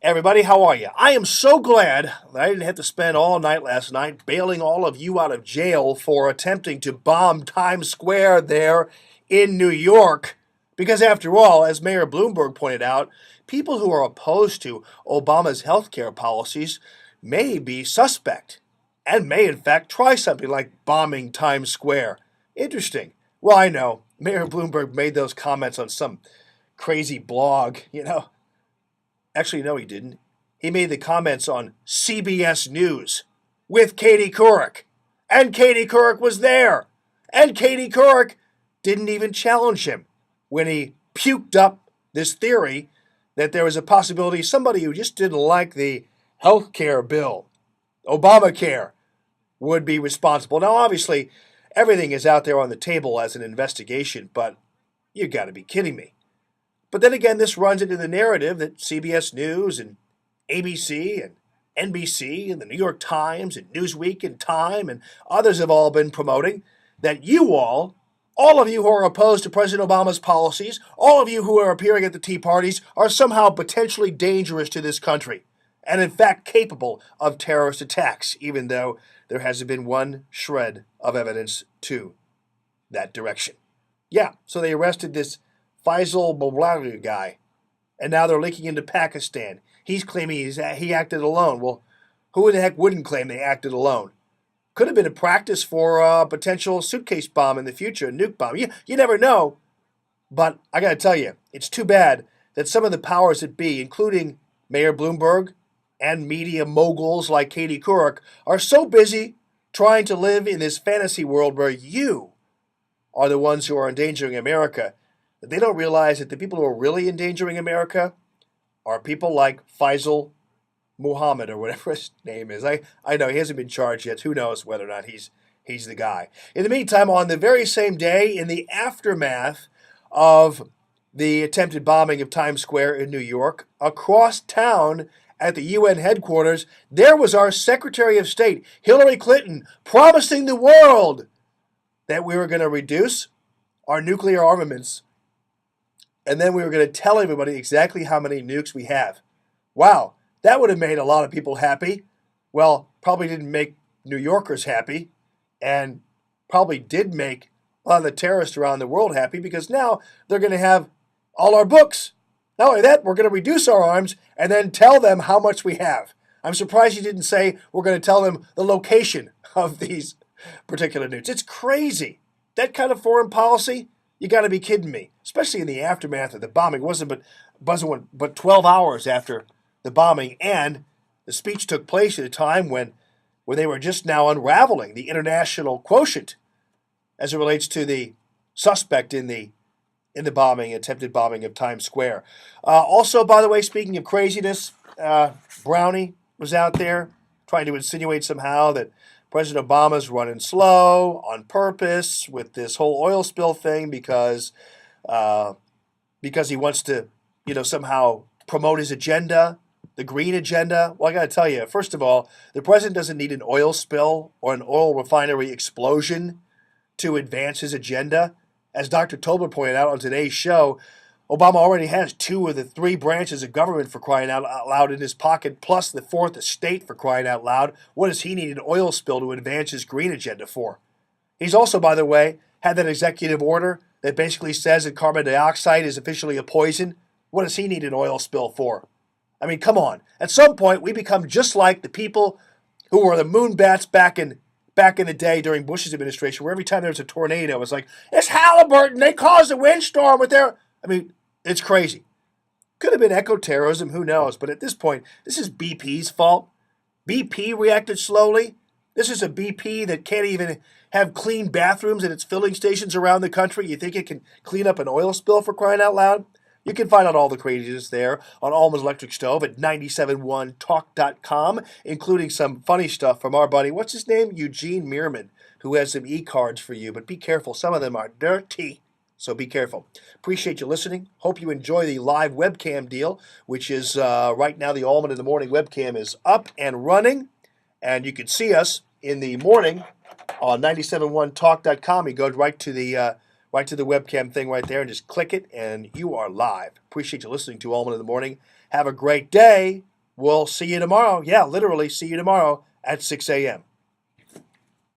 Everybody, how are you? I am so glad that I didn't have to spend all night last night bailing all of you out of jail for attempting to bomb Times Square there in New York. Because after all, as Mayor Bloomberg pointed out, people who are opposed to Obama's health care policies may be suspect and may in fact try something like bombing Times Square. Interesting. Well, I know. Mayor Bloomberg made those comments on some crazy blog. Actually, no, he didn't. He made the comments on CBS News with Katie Couric. And Katie Couric was there. And Katie Couric didn't even challenge him when he puked up this theory that there was a possibility somebody who just didn't like the health care bill, Obamacare, would be responsible. Now, obviously, everything is out there on the table as an investigation, but you got to be kidding me. But then again, this runs into the narrative that CBS News and ABC and NBC and the New York Times and Newsweek and Time and others have all been promoting, that you all of you who are opposed to President Obama's policies, all of you who are appearing at the tea parties, are somehow potentially dangerous to this country and in fact capable of terrorist attacks, even though there hasn't been one shred of evidence to that direction. Yeah, so they arrested this Faisal Boblani guy, and now they're linking him to Pakistan. He's claiming he acted alone. Well, who in the heck wouldn't claim they acted alone? Could have been a practice for a potential suitcase bomb in the future, a nuke bomb. You never know. But I got to tell you, it's too bad that some of the powers that be, including Mayor Bloomberg and media moguls like Katie Couric, are so busy trying to live in this fantasy world where you are the ones who are endangering America, that they don't realize that the people who are really endangering America are people like Faisal Muhammad or whatever his name is. I know he hasn't been charged yet. Who knows whether or not he's the guy. In the meantime, on the very same day, in the aftermath of the attempted bombing of Times Square in New York, across town at the UN headquarters, there was our Secretary of State, Hillary Clinton, promising the world that we were going to reduce our nuclear armaments, and then we were going to tell everybody exactly how many nukes we have. Wow, that would have made a lot of people happy. Well, probably didn't make New Yorkers happy, and probably did make a lot of the terrorists around the world happy, because now they're going to have all our books. Not only that, we're going to reduce our arms and then tell them how much we have. I'm surprised you didn't say we're going to tell them the location of these particular nukes. It's crazy. That kind of foreign policy, you got to be kidding me. Especially in the aftermath of the bombing. It wasn't but 12 hours after the bombing, and the speech took place at a time when they were just now unraveling the international quotient as it relates to the suspect in the attempted bombing of Times Square. Also, by the way, speaking of craziness, Brownie was out there trying to insinuate somehow that President Obama's running slow on purpose with this whole oil spill thing because he wants to, somehow promote his agenda, the green agenda. Well, I got to tell you, first of all, the president doesn't need an oil spill or an oil refinery explosion to advance his agenda. As Dr. Tobler pointed out on today's show, Obama already has 2 of the 3 branches of government, for crying out loud, in his pocket, plus the 4th estate, for crying out loud. What does he need an oil spill to advance his green agenda for? He's also, by the way, had that executive order that basically says that carbon dioxide is officially a poison. What does he need an oil spill for? I mean, come on. At some point, we become just like the people who were the moonbats back in the day during Bush's administration, where every time there was a tornado, it was like, it's Halliburton, they caused a windstorm with their... I mean, it's crazy. Could have been eco-terrorism, who knows? But at this point, this is BP's fault. BP reacted slowly. This is a BP that can't even have clean bathrooms at its filling stations around the country. You think it can clean up an oil spill, for crying out loud? You can find out all the craziness there on Alma's Electric Stove at 971talk.com, including some funny stuff from our buddy, what's his name? Eugene Meerman, who has some e-cards for you. But be careful. Some of them are dirty. So be careful. Appreciate you listening. Hope you enjoy the live webcam deal, which is right now the Allman in the Morning webcam is up and running. And you can see us in the morning on 971talk.com. You go right to the webcam thing right there and just click it, and you are live. Appreciate you listening to Allman in the Morning. Have a great day. We'll see you tomorrow. Yeah, literally, see you tomorrow at 6 a.m.